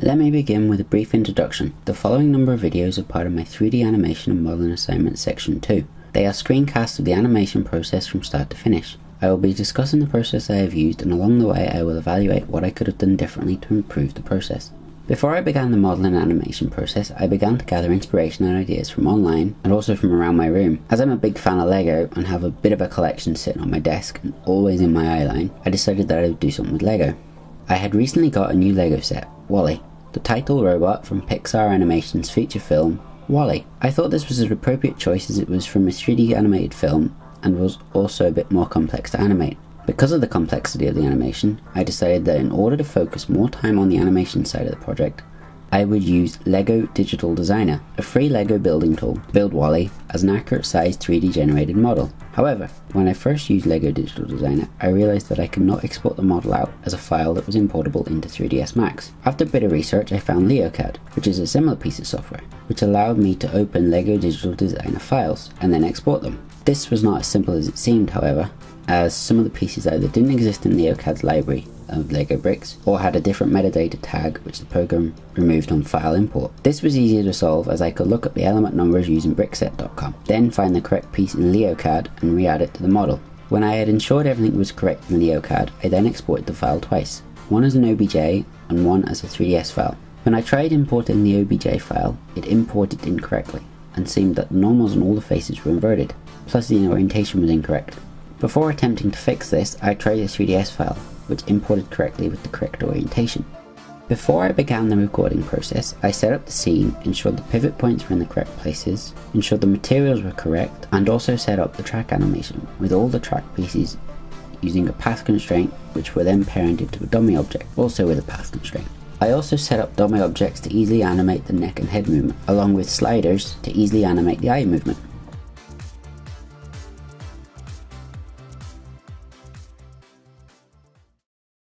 Let me begin with a brief introduction. The following number of videos are part of my 3D animation and modeling assignment section 2. They are screencasts of the animation process from start to finish. I will be discussing the process I have used, and along the way I will evaluate what I could have done differently to improve the process. Before I began the modeling and animation process, I began to gather inspiration and ideas from online and also from around my room. As I'm a big fan of Lego and have a bit of a collection sitting on my desk and always in my eyeline, I decided that I would do something with Lego. I had recently got a new Lego set, WALL-E, the title robot from Pixar Animation's feature film, WALL-E. I thought this was an appropriate choice as it was from a 3D animated film and was also a bit more complex to animate. Because of the complexity of the animation, I decided that in order to focus more time on the animation side of the project, I would use Lego Digital Designer, a free Lego building tool, to build WALL-E as an accurate sized 3D generated model. However, when I first used Lego Digital Designer, I realised that I could not export the model out as a file that was importable into 3ds Max. After a bit of research, I found LeoCAD, which is a similar piece of software, which allowed me to open Lego Digital Designer files and then export them. This was not as simple as it seemed, however, as some of the pieces either didn't exist in LeoCAD's library of Lego bricks or had a different metadata tag which the program removed on file import. This was easier to solve as I could look at the element numbers using brickset.com, then find the correct piece in LeoCAD and re-add it to the model. When I had ensured everything was correct in LeoCAD, I then exported the file twice, one as an OBJ and one as a 3ds file. When I tried importing the OBJ file, it imported incorrectly and seemed that the normals on all the faces were inverted, plus the orientation was incorrect. Before attempting to fix this, I tried a 3ds file, which imported correctly with the correct orientation. Before I began the recording process, I set up the scene, ensured the pivot points were in the correct places, ensured the materials were correct, and also set up the track animation, with all the track pieces using a path constraint, which were then parented to a dummy object, also with a path constraint. I also set up dummy objects to easily animate the neck and head movement, along with sliders to easily animate the eye movement.